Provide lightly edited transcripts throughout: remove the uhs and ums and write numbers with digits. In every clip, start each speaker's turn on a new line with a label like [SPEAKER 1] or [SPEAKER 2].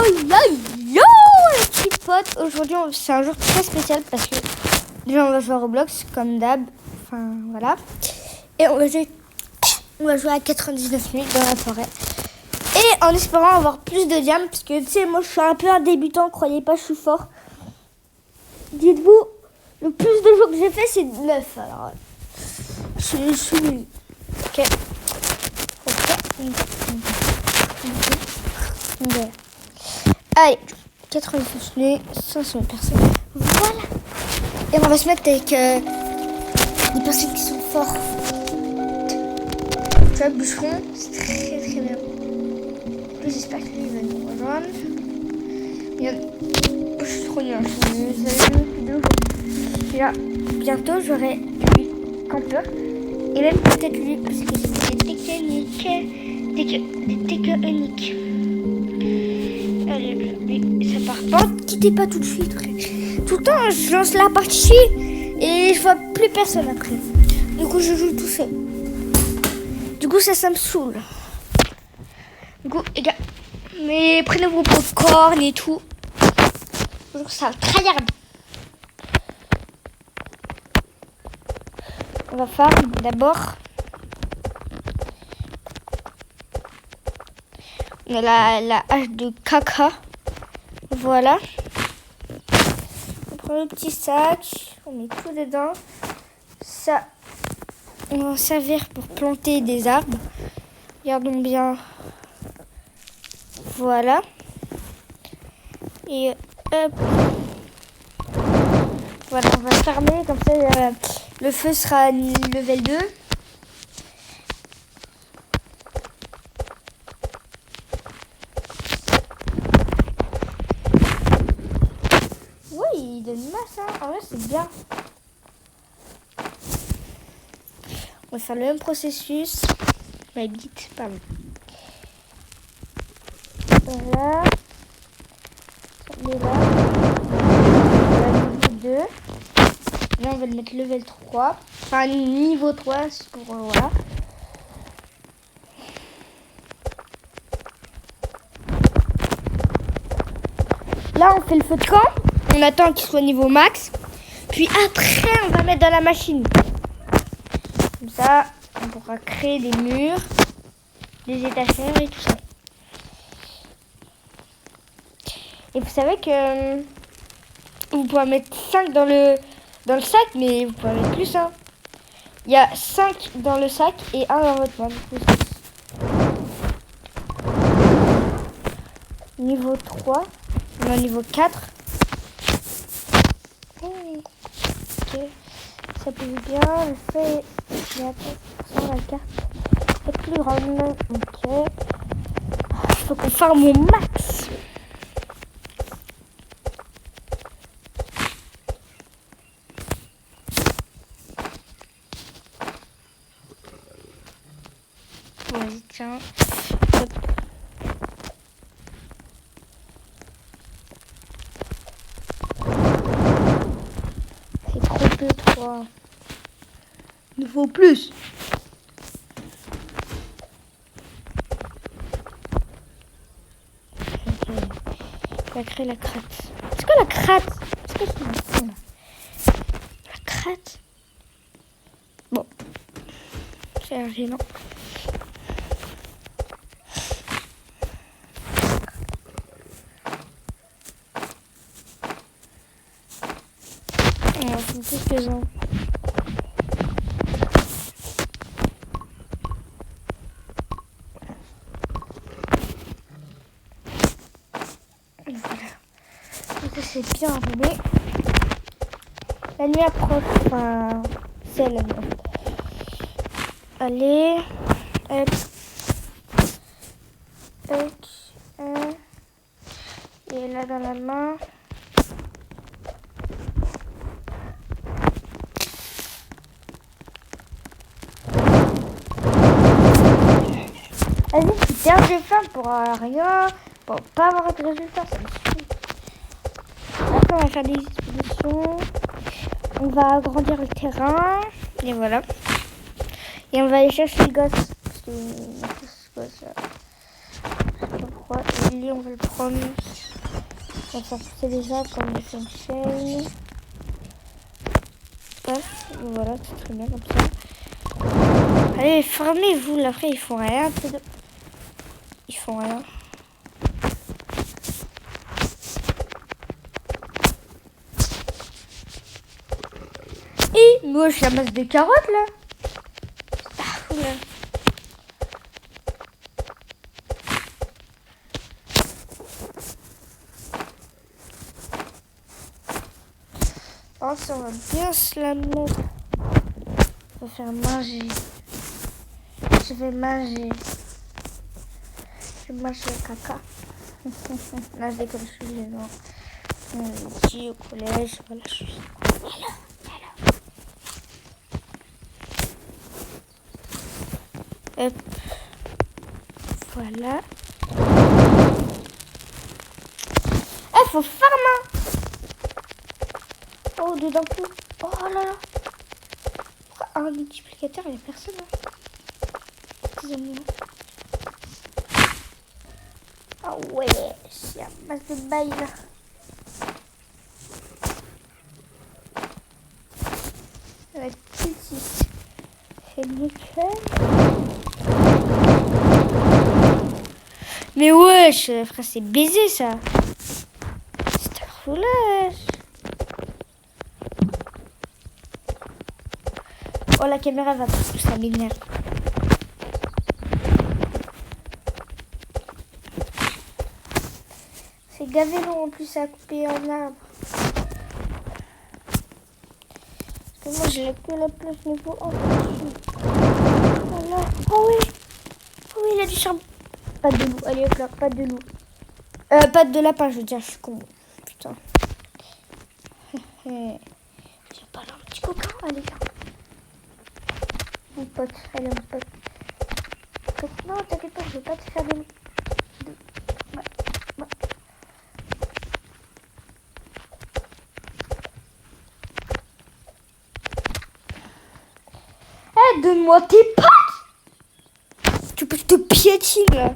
[SPEAKER 1] Yo les petits potes, aujourd'hui c'est un jour très spécial parce que déjà on va jouer à Roblox comme d'hab, enfin voilà. Et on va jouer à 99 minutes dans la forêt. Et en espérant avoir plus de diamants parce que tu sais moi je suis un peu un débutant, croyez pas je suis fort. Dites-vous, le plus de jeux que j'ai fait c'est 9 alors. Je suis nul. Ok. Allez, 99 minutes, 500 personnes. Voilà. Et on va se mettre avec des personnes qui sont fortes. Tu vois, bûcheron, c'est très très bien. En plus, j'espère qu'il va nous rejoindre. Je suis trop nulle. Je suis depuis 2 jours. Et là, bientôt, j'aurai lui, campeur. Et même peut-être lui, parce que c'est des techniques. Des techniques. Allez, lui, ça part pas. Quittez pas tout de suite. Tout le temps, je lance la partie et je vois plus personne après. Du coup, je joue tout seul. Du coup, ça me saoule. Du coup, les gars, mais prenez vos popcorn et tout. Bonjour, ça tryhard. On va faire d'abord. On a la hache de caca. Voilà. On prend le petit sac. On met tout dedans. Ça, on va en servir pour planter des arbres. Regardons bien. Voilà. Et hop. Voilà, on va fermer. Comme ça, le feu sera level 2. Oui, il donne masse. Hein. En vrai, c'est bien. On va faire le même processus. Ma bite, pardon. Voilà. On est là. On va mettre 2. Là, on va le mettre level 3. Enfin, niveau 3, c'est pour... voilà. Là, on fait le feu de camp. On attend qu'il soit niveau max. Puis après, on va mettre dans la machine. Comme ça, on pourra créer des murs, des étagères et tout ça. Et vous savez que vous pouvez mettre 5 dans le sac, mais vous pouvez mettre plus. Hein. Il y a 5 dans le sac et 1 dans votre main. Niveau 3. On est au niveau 4. Ok. Ça bouge bien. Le fait est la carte est plus grande. Ok. Il faut qu'on fasse mon max. Vas-y, tiens. Hop. C'est trop peu, 3. Il nous faut plus. Ok. On va créer la cratte. C'est quoi la cratte? C'est quoi ce là? La cratte? Bon. C'est gênant. On va faire quelques-uns. Voilà. Donc c'est bien armé. La nuit approche. Enfin, c'est la nuit. Allez. Hop. Hop. Et là dans la main. Vas-y, super, je vais faire pour rien, pour pas avoir de résultats, ça me suffit. Après, on va faire des expéditions. On va agrandir le terrain. Et voilà. Et on va aller chercher les gosses. Parce que les gosses, je sais pas pourquoi. lui, on va le prendre. On va faire pousser déjà comme des chaînes. Voilà, c'est très bien comme ça. Allez, fermez-vous là, après ils font rien. Ils font rien. Et moi je ramasse des carottes là. Ah, fou, là. Oh, ça va bien se la mettre. Je vais faire manger. Je vais manger. Je mange le caca. Là, je déconne, je suis gênant. Ici au collège, voilà, je suis. Hop. Voilà. Eh, faut faire main. Oh, dedans tout. Oh là là. Un multiplicateur, il n'y a personne. Hein. Des amis. Ah ouais, c'est un masse de bail là. Ça va être petit. C'est nickel. Mais wesh, frère, c'est baisé ça. C'est un roulage. Oh, la caméra va plus, ça m'énerve. C'est gavé long en plus à couper un arbre. Parce que moi j'ai que la place niveau 1. Voilà. Oh oui. Oh oui, il a du charbon. Pas de loup. Allez hop là, pas de loup. Pas de lapin, je veux dire, je suis con. Putain. J'ai pas là un petit coquin. Allez là. Mon pote, allez mon pote. Non, t'inquiète pas, je vais pas te faire des... Eh, donne-moi tes pattes. Tu peux te piétiner là.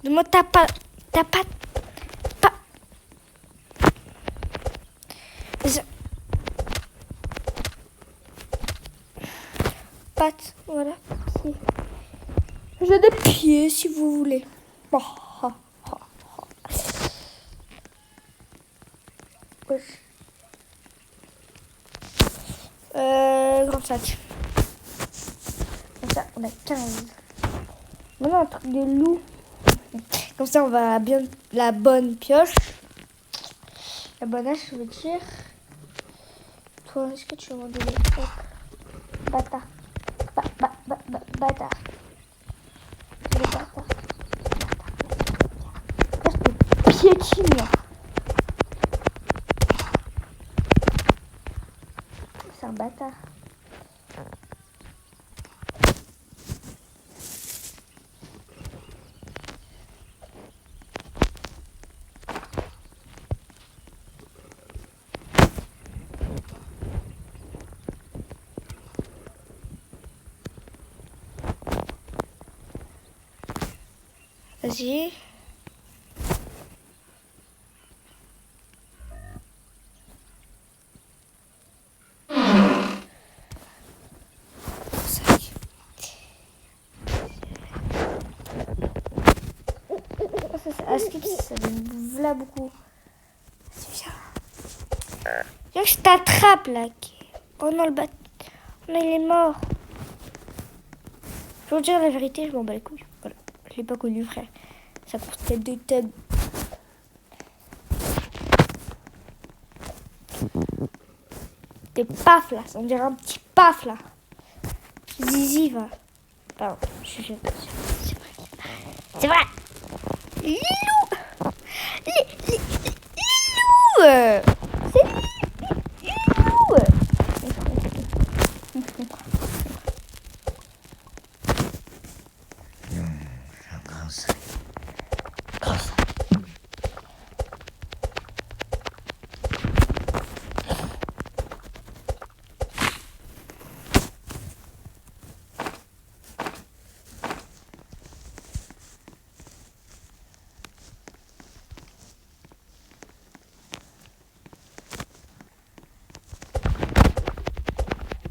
[SPEAKER 1] Donne-moi ta patte. Ta patte. Pattes, voilà. J'ai des pieds si vous voulez. Oh, oh, oh, oh. Wesh. Grand sac. Comme ça, on a 15. Maintenant, un truc de loup. Comme ça, on va bien la bonne pioche. La bonne hache, je veux dire. Toi, est-ce que tu vas m'en donner? Bâtard. Bâtard. Le bâtard. Là, je te piétine, là. C'est un bâtard. Vas-y. Ça me v'là beaucoup. Viens que je t'attrape là. Oh non, le bat. Oh non, il est mort. Je vais vous dire la vérité, je m'en bats les couilles. Voilà. Je l'ai pas connu, frère. Ça coûtait 2 tonnes. Des paf là. On dirait un petit paf là. Zizi va. Pardon, je suis jeune. C'est vrai. C'est vrai. Lilou. Lilou. C'est Lilou.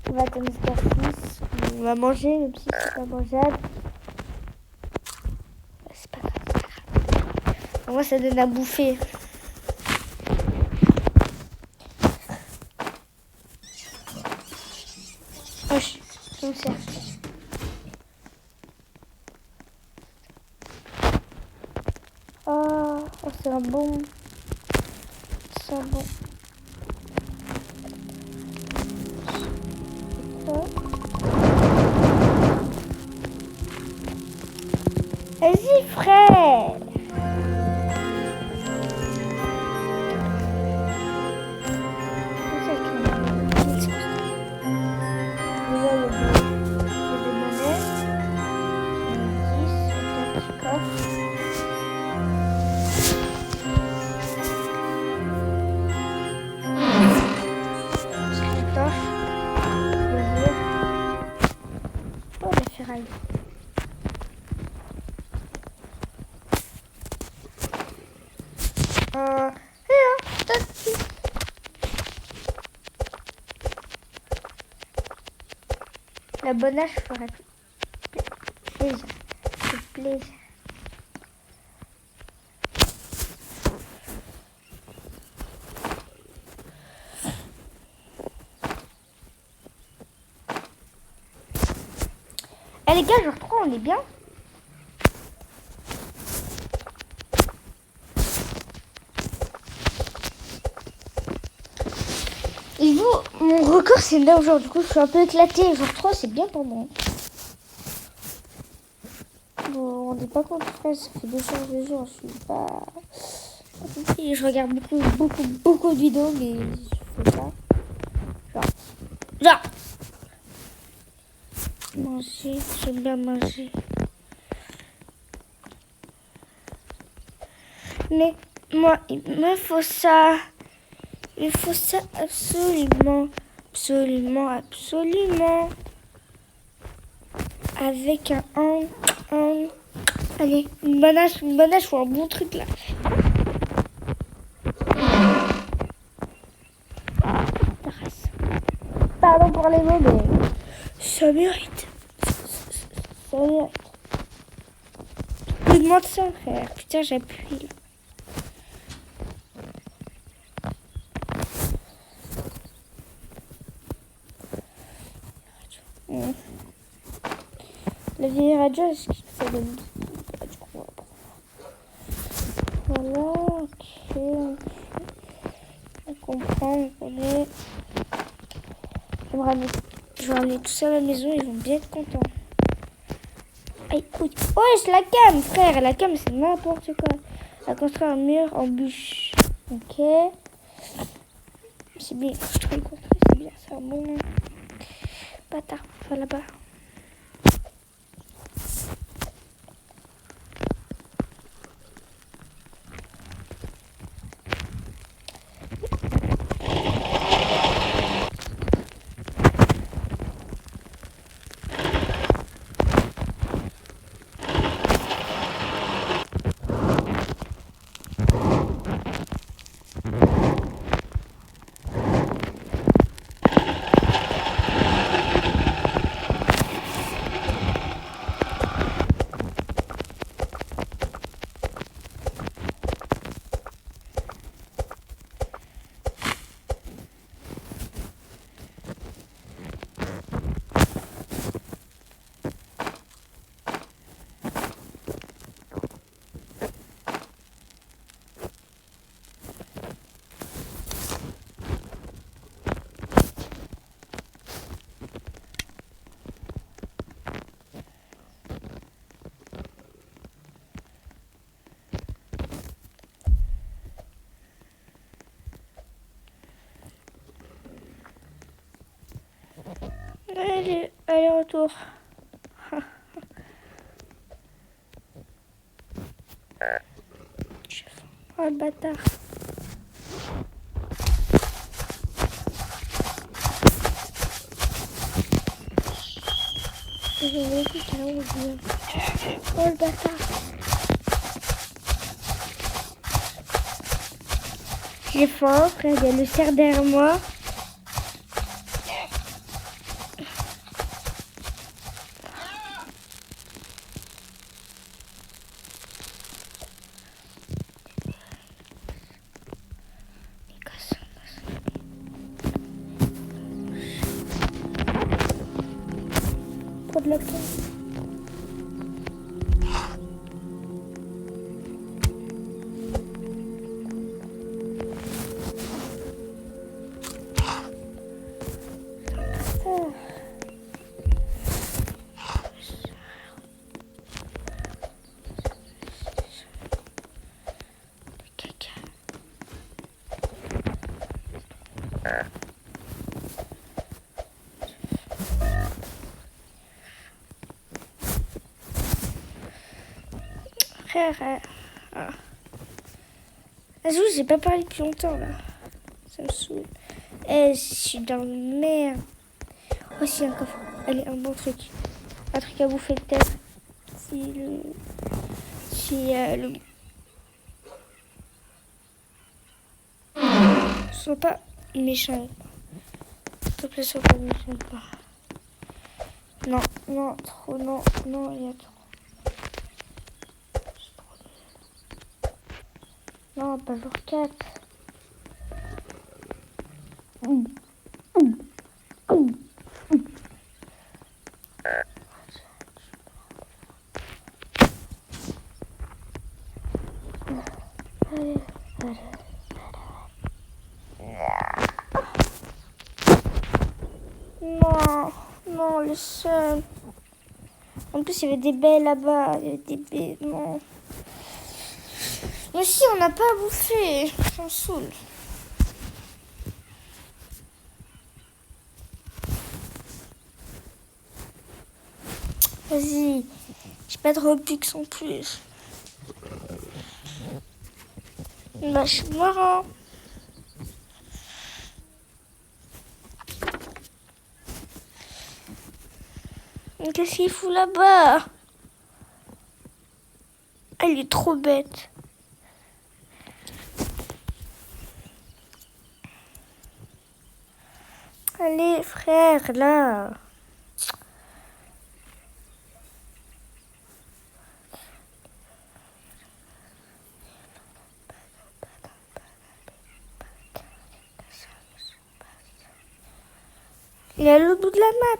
[SPEAKER 1] On va attendre jusqu'à 6. On va manger, même si c'est pas mangeable. C'est pas grave, c'est pas grave. Moi, ça donne à bouffer. Oh, je me sers. Oh, c'est un bon. C'est un bon. Vas-y, frère. Oh, la ferraille. L'abonnage ferait plaisir. C'est plaisir. Eh les gars, je retrouve, on est bien. Et vous, mon record c'est 9 jours, du coup je suis un peu éclatée. Jour 3 c'est bien pour moi. Bon, on n'est pas compte, frère, ça fait 2 jours, je suis pas... Je regarde beaucoup de vidéos, mais je fais ça. Genre. Manger, j'aime bien manger. Mais moi, il me faut ça. Il faut ça absolument. Absolument. Avec un allez, une banage ou un bon truc là. Pardon pour les mots, mais ça mérite. Ça mérite. Plus de moins de ça, frère. Putain, j'appuie là. La vieille radio, est-ce que ça donne du coup, voilà, ok. On comprend, on connaît. Je vais ramener tout ça à la maison, ils vont bien être contents. Aïe, oui. Oh, c'est la cam, frère. La cam, c'est n'importe quoi. Elle a construit un mur en bûche. Ok. C'est bien construit, c'est bien, c'est un bon bâtard. On va là-bas. Allez, retour. Oh le bâtard. Oh le bâtard. J'ai faim, frère, il y a le cerf derrière moi. pas de lapin. Frère, Azou, j'ai pas parlé depuis longtemps là. Ça me saoule. Je suis dans le merde. Voici un coffre. Allez, un bon truc. Un truc à bouffer peut-être. Sois pas méchant. S'il te plaît, sois pas méchant. Non, trop, non, il y a trop. Non, pas jour 4. Non, le seul. En plus, il y avait des baies là-bas. Il y avait des baies, non. Mais si, on n'a pas à bouffer. Ça me saoule. Vas-y. J'ai pas de Robux en plus. Bah, je suis marrant. Mais qu'est-ce qu'il fout là-bas? Elle est trop bête. Allez, frère, là. Il est à l'autre bout de la map.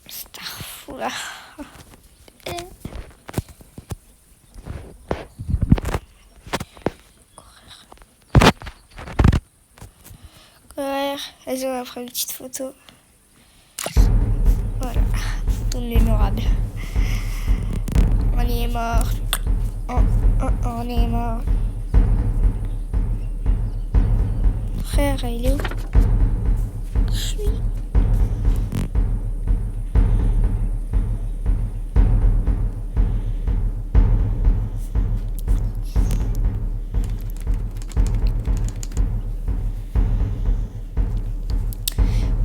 [SPEAKER 1] Starfoula. Vas-y, on va prendre une petite photo. Voilà, photo mémorable. On y est mort. On est mort. Frère, il est où? Je suis.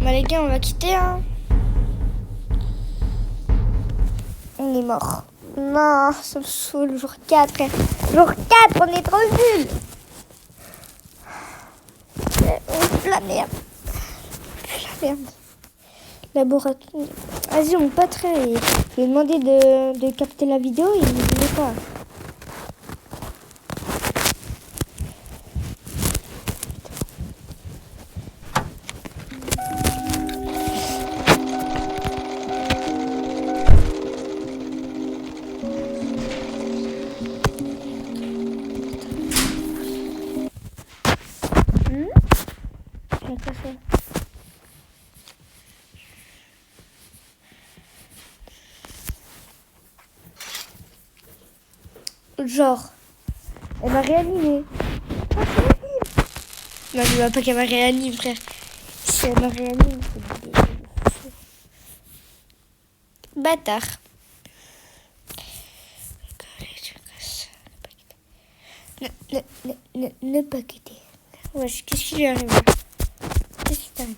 [SPEAKER 1] Bah les gars, on va quitter, hein. On est mort. Non, ça me saoule. Jour 4. Jour 4, on est trop nuls. La merde. La merde. Laboratoire. Vas-y, mon pote, il lui a demandé de capter la vidéo, il ne voulait pas. Genre, elle m'a réanimé. Non, je ne vois pas qu'elle m'a réanimé, frère. Si elle m'a réanimé, c'est bâtard. Ne pas quitter. Ouais, qu'est-ce qui lui arrive? Qu'est-ce qui t'arrive?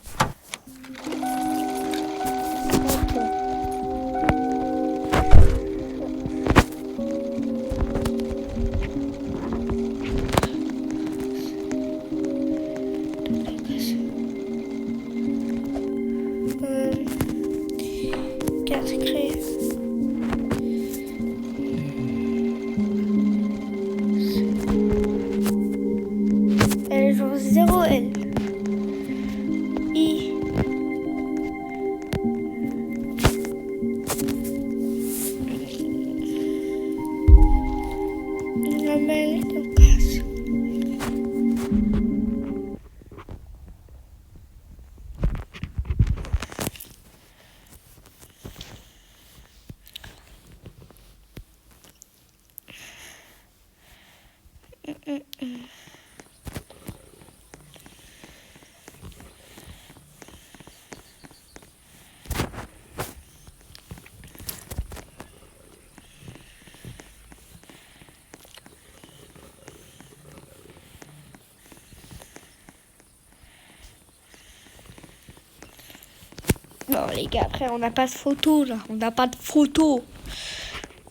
[SPEAKER 1] Non, les gars, après, on n'a pas de photo, là. On n'a pas de photo.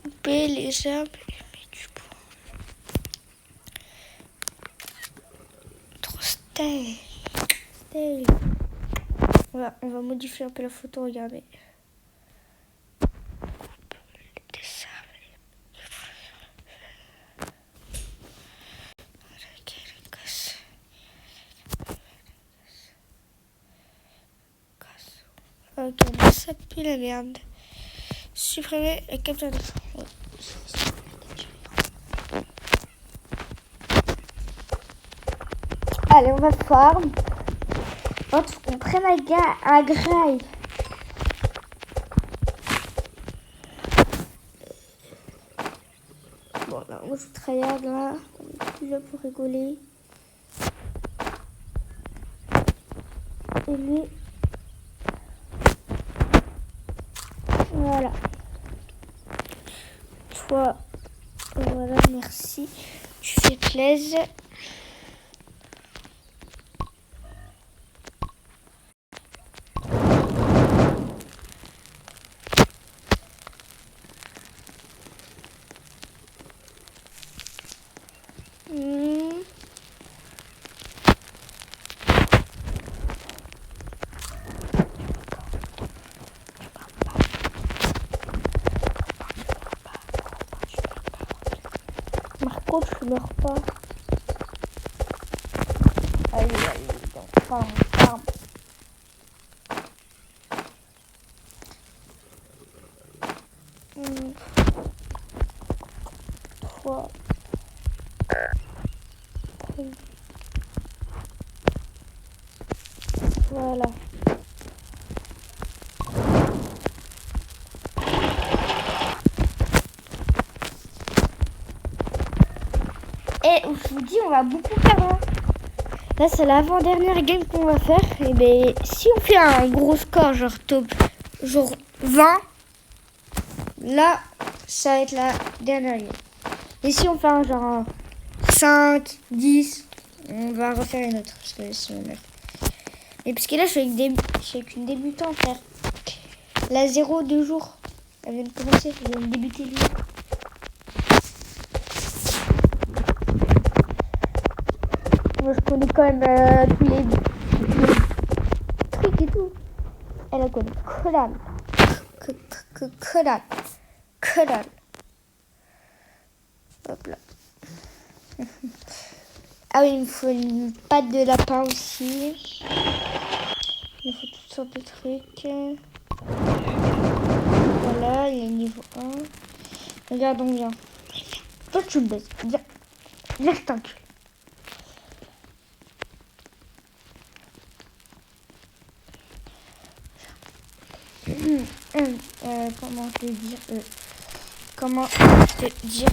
[SPEAKER 1] Couper les arbres et mettre du bois. Trop style. On va modifier un peu la photo, regardez. Ok, mais ça pue la merde. Supprimer la capture d'écran. Allez, on va farm. On prenne un graille. Bon, là, on joue tryhard là. On est plus là pour rigoler. Et lui. Voilà. Toi, voilà, merci. Tu fais plaisir. Marco, tu meurs pas. Allez, donc, farm. Trois. Voilà. Et je vous dis, on va beaucoup perdre. Hein. Là, c'est l'avant-dernière game qu'on va faire. Et ben, si on fait un gros score, genre top, genre 20, là, ça va être la dernière game. Et si on fait un genre 5, 10, on va refaire une autre. Parce que sinon, on meurt. Et parce que là, je suis avec une débutante, frère. La 2 jours. Elle vient de commencer, elle vient de débuter lui. Moi, je connais quand même tous les trucs et tout. Elle connaît que dalle. Que dalle. Hop là. Ah oui, il me faut une patte de lapin aussi. Il me faut toutes sortes de trucs. Voilà, il est niveau 1. Regardons bien. Toi, tu me baisses. Viens, je t'encule. Comment te dire Comment te dire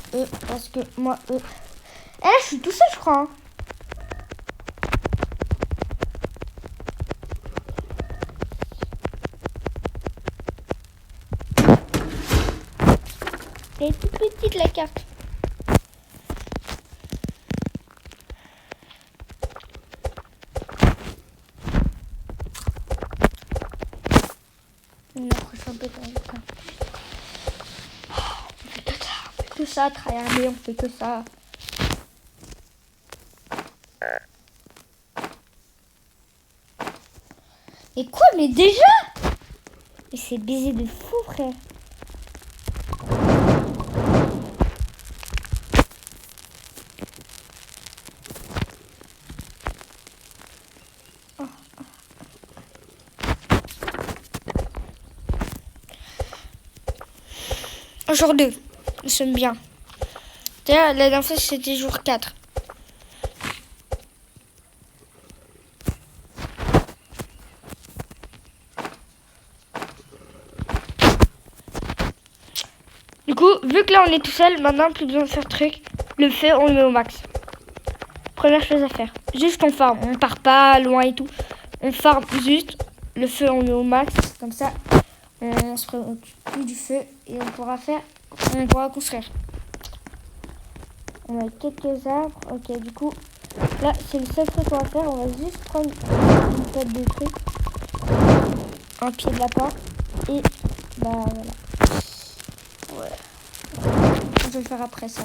[SPEAKER 1] parce que moi je suis tout seul, je crois. Hein. Elle est toute petite la carte. Non, je suis un peu dans le temps. On fait que ça, travailler, on fait que ça. Et quoi, mais déjà? Et c'est baisé de fou, frère. Jour 2, nous sommes bien. D'ailleurs, la dernière fois, c'était jour 4. Du coup, vu que là, on est tout seul, maintenant, plus besoin de faire de trucs. Le feu, on le met au max. Première chose à faire. Juste, on farm. On part pas loin et tout. On farm juste. Le feu, on le met au max. Comme ça, on se préoccupe plus du feu et on pourra construire. On a quelques arbres. Ok, du coup, là, c'est le seul truc qu'on va faire. On va juste prendre une tête de trucs. un pied de lapin. Et bah voilà. Ouais. Je vais le faire après ça.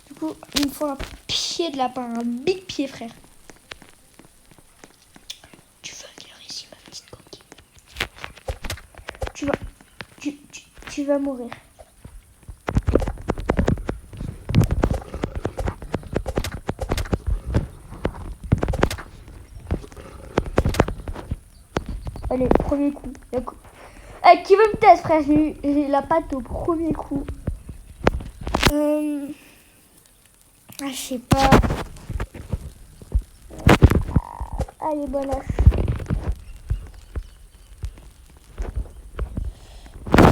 [SPEAKER 1] Du coup, il me faut un pied de lapin, un big pied, frère. Tu vas venir ici, ma petite coquille. Tu vas mourir. Allez, premier coup. Qui veut me tester, frère? J'ai la patte au premier coup. Je sais pas. Allez, bon lâche.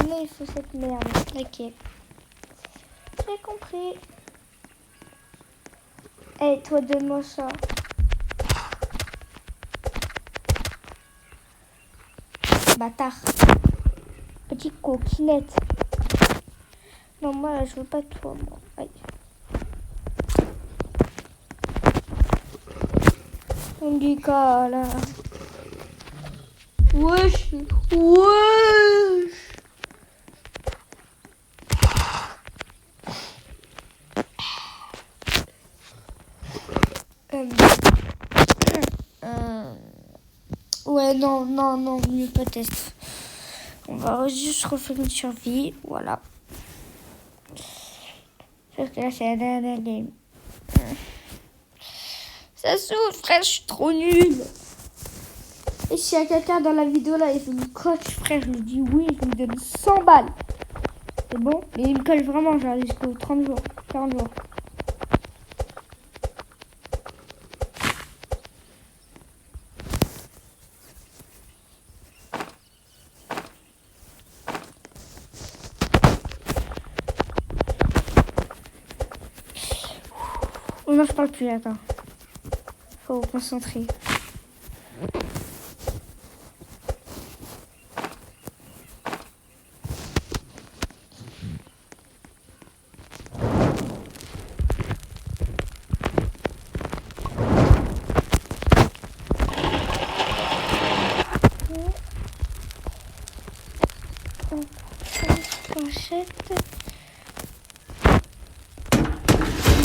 [SPEAKER 1] Là, il faut cette merde. Ok. J'ai compris. Eh, toi, donne-moi ça. Bâtard. Petite coquinette. Non, moi, je veux pas de toi, moi. Aïe. On dit quoi, là? Wesh. Wesh. Ouais, non, mieux pas test. On va juste refaire une survie, voilà. Parce que là, c'est la dernière game. Ça souffre, frère, je suis trop nulle. Et s'il y a quelqu'un dans la vidéo là, il fait une coach, frère, je lui dis oui, je lui donne 100 balles. C'est bon? Mais il me colle vraiment, genre jusqu'aux 30 jours, 40 jours. Non, je parle plus, attends. Faut concentrer. Achète.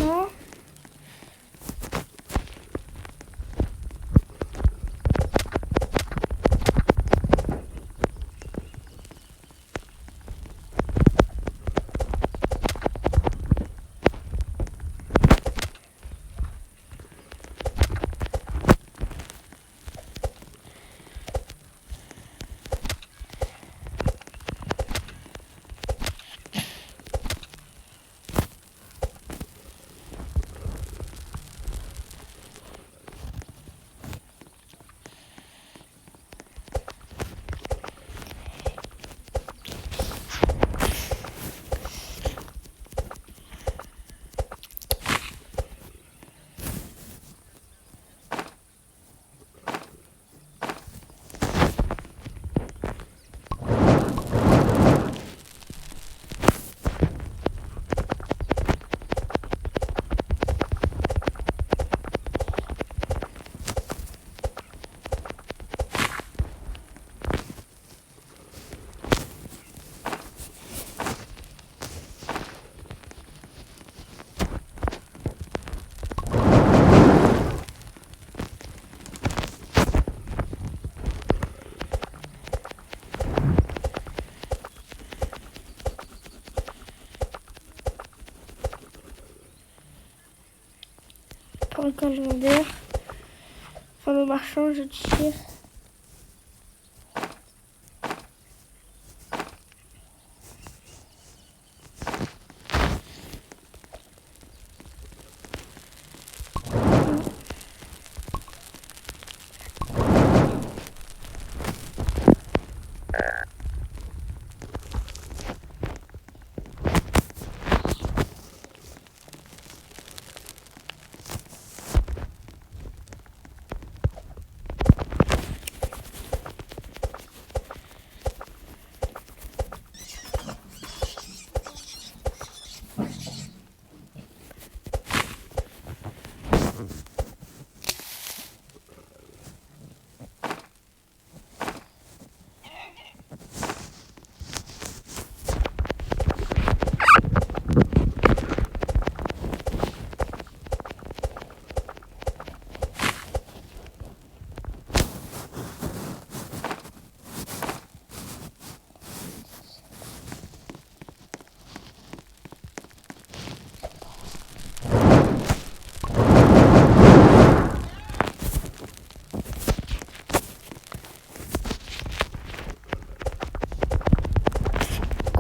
[SPEAKER 1] Non. Pour le calendrier. Pour le marchand, je tire.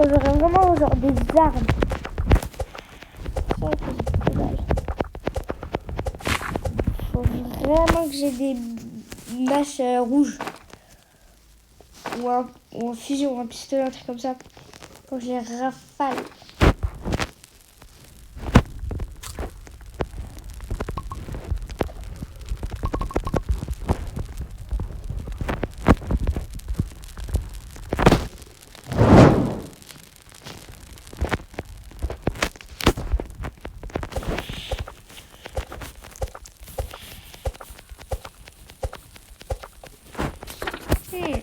[SPEAKER 1] Quand j'aurai vraiment genre des armes. Ça, c'est mal. Faut vraiment que j'ai des bâches rouges. Ou un fusil ou un pistolet, un truc comme ça. Quand je les rafale.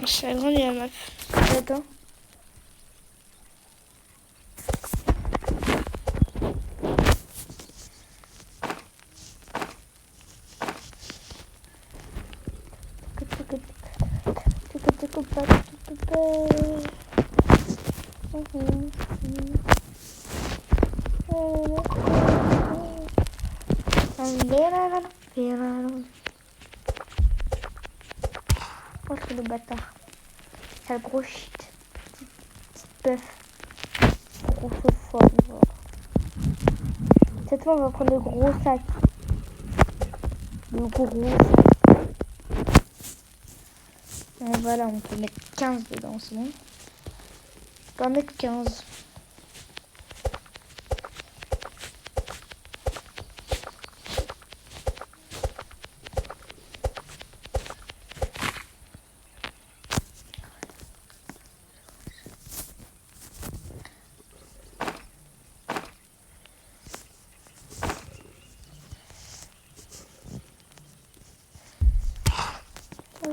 [SPEAKER 1] Je suis agrandie la map. Attends. Oh, c'est le bâtard. C'est le gros shit. Petite bœuf. Gros fort. Cette fois, on va prendre le gros sac. Le gros sac. Et voilà, on peut mettre 15 dedans, c'est bon. On peut en mettre 15.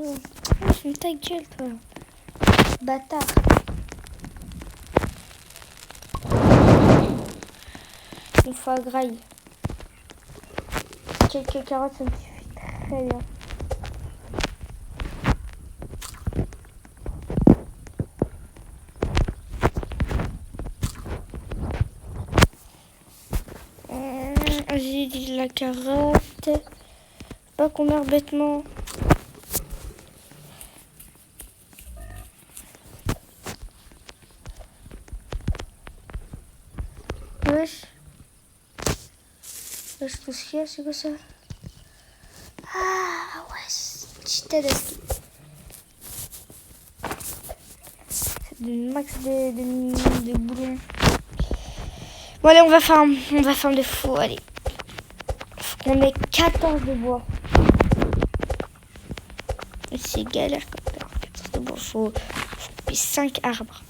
[SPEAKER 1] Oh, c'est ta gueule, toi. Bâtard. Une fois graille. Quelques carottes, ça me suffit très bien. J'ai dit la carotte. Pas qu'on meurt bêtement. Wesh. Wesh, tout ce qu'il y a, c'est quoi ça? Ah, ouais, je t'aide. C'est du max de boulons. Bon, allez, on va farm de fou, allez. Faut qu'on ait 14 de bois. C'est galère comme ça. 14 de bois, faut couper 5 arbres.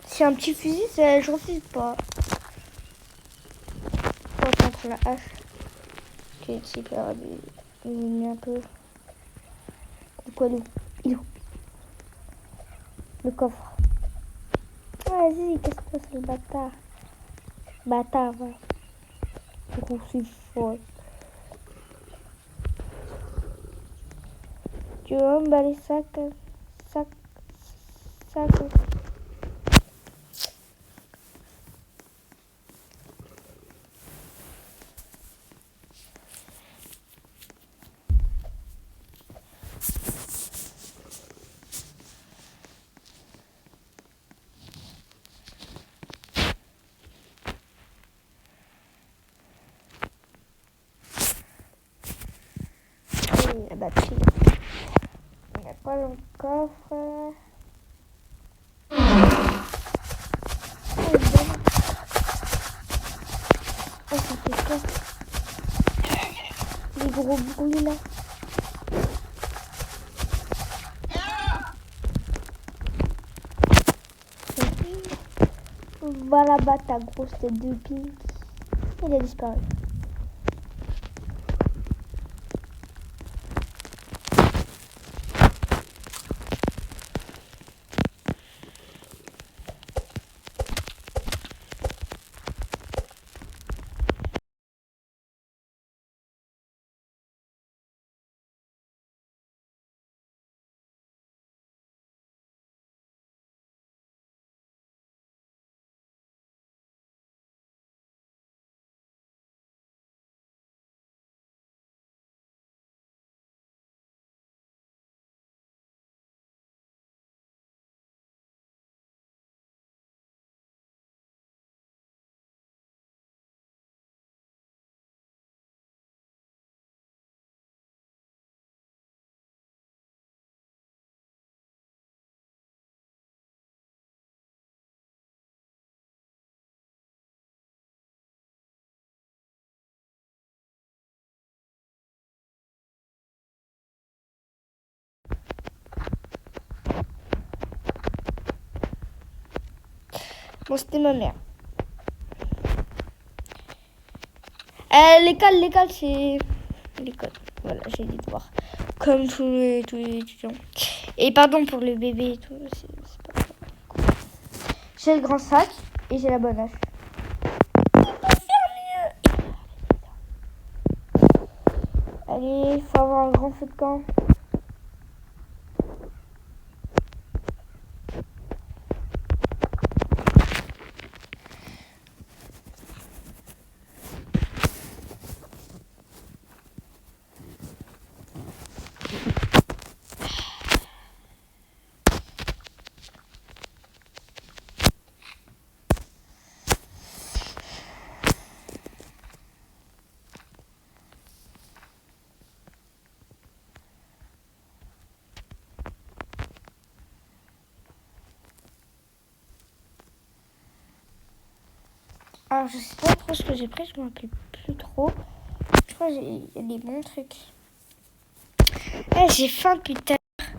[SPEAKER 1] C'est un petit fusil, je refuse pas. Pas contre la hache. Qui est super. Il est un peu. Quoi, il est où? Le coffre. Vas-y, casse-toi, c'est le bâtard. Bâtard, voilà. Gros, c'est fort. Tu veux emballer sac. La batterie. Il n'y a pas le coffre. Oh, ça fait quoi? Les gros bruits là. Voilà, bah ta grosse tête de pink. Il a disparu. Bon, c'était ma mère. L'école, c'est... L'école, voilà, j'ai dit devoir. Comme tous les étudiants. Et pardon pour le bébé et tout, c'est pas cool. J'ai le grand sac et j'ai la bonne âge. On peut faire mieux. Allez, il faut avoir un grand feu de camp. Alors, je sais pas trop ce que j'ai pris, je me rappelle plus trop. Je crois qu'il y a des bons trucs. Eh, j'ai faim depuis tout à l'heure.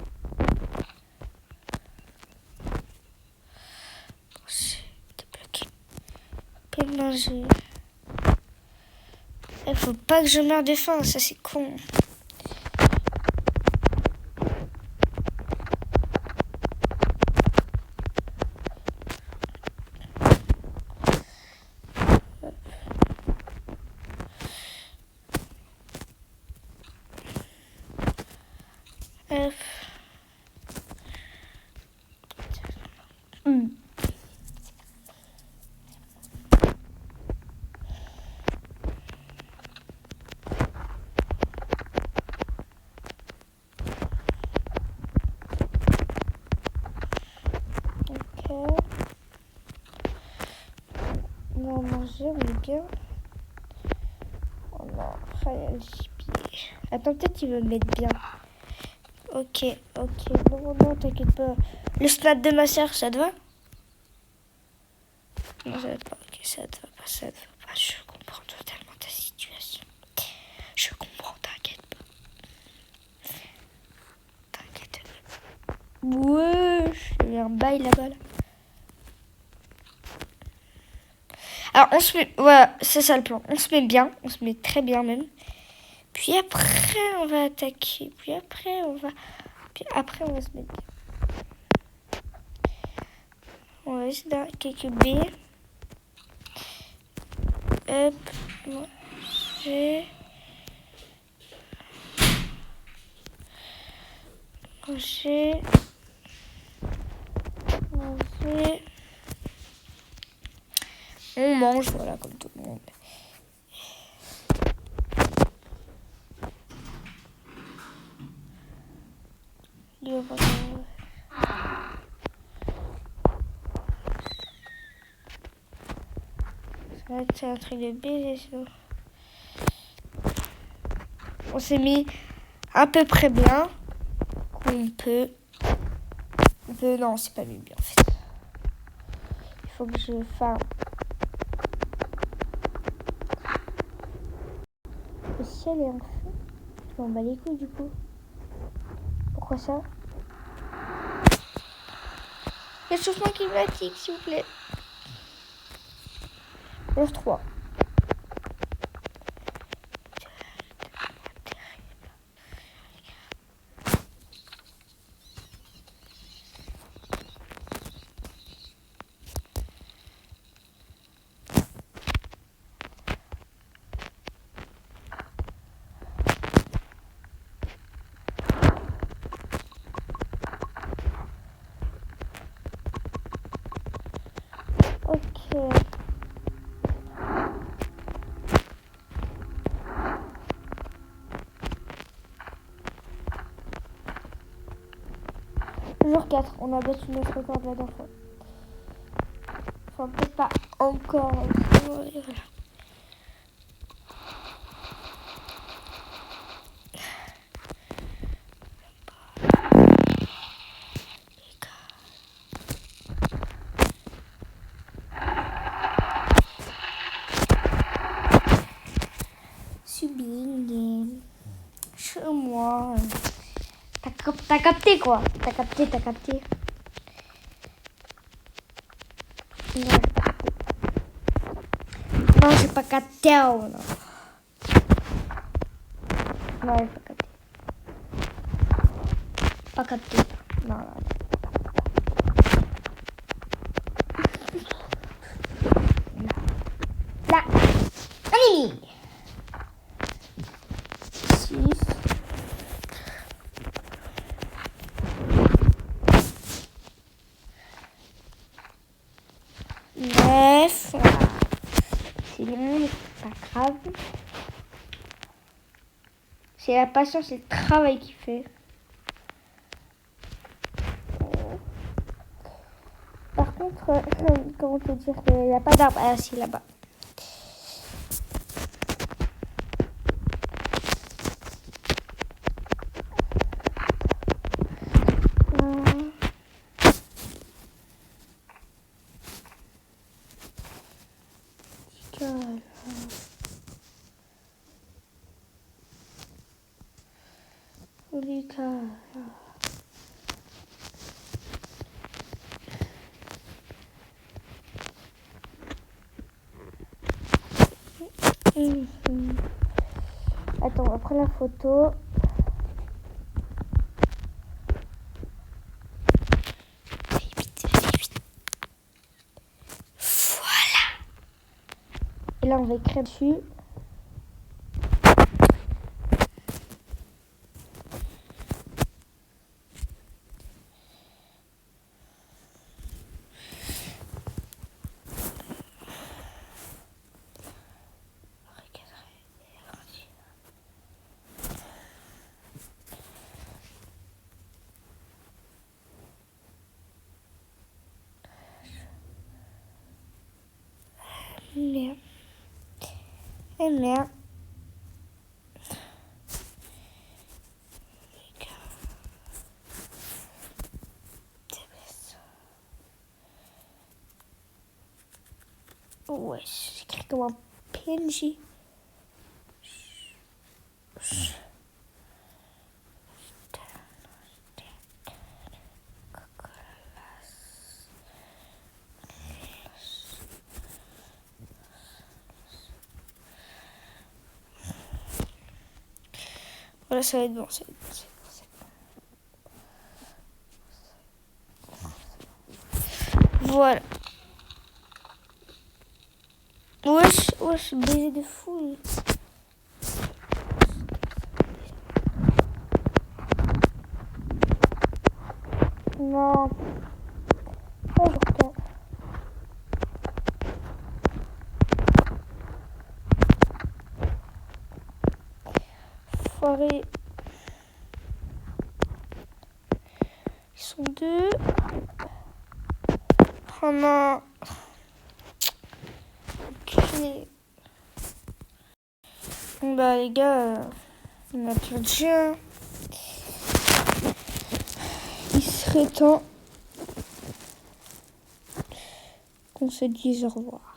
[SPEAKER 1] C'est débloqué. Puis manger. Il faut pas que je meure de faim, ça c'est con. On va manger, on est bien. Oh non, il y a le gibier. Attends, peut-être qu'il veut me mettre bien. Ok. Non, t'inquiète pas. Le snap de ma soeur, ça te va? Non, ça te va pas. Ok, ça te va pas. Je comprends totalement ta situation. Je comprends, t'inquiète pas. T'inquiète pas. Ouais, il y a un bail là-bas, là. Alors, on se met... Voilà, c'est ça le plan. On se met bien. On se met très bien, même. Puis après, on va attaquer. Puis après, on va se mettre bien. On va essayer d'avoir quelques baies. Hop. Manger. On mange, voilà, comme tout le monde. Ça va être un truc de baiser, sinon. On s'est mis à peu près bien. On peut... Non, c'est pas mis bien, en fait. Il faut que je farme. Le ciel est en feu. Je m'en bats les couilles, du coup. Pourquoi ça? Réchauffement climatique, s'il vous plaît. Heure 3. Ok. Jour 4, on a battu notre record de la dernière fois. Enfin, peut-être pas encore. Voilà. Subing. Chez moi. T'as capté quoi? T'as capté. Non, j'ai pas capté. Non, non, j'ai pas capté. Pas capté. Non, non. Là. Allez. 6. 9. C'est bon, c'est pas grave. C'est la patience et le travail qui fait. Par contre, comment te dire, il n'y a pas d'arbre. Ah si, là-bas. Attends, on va prendre la photo. Voilà. Et là, on va écrire dessus. Merde. Et merde. Ouais, j'écris comme un PNJ. Voilà, ça va être bon, ça va être bon, ça va être bon. Voilà. Wesh, baiser de fou. Non. Oh, je retourne. Foiré. Ils sont deux. Oh non. Ok. Bah les gars, on a perdu. Il serait temps qu'on se dise au revoir.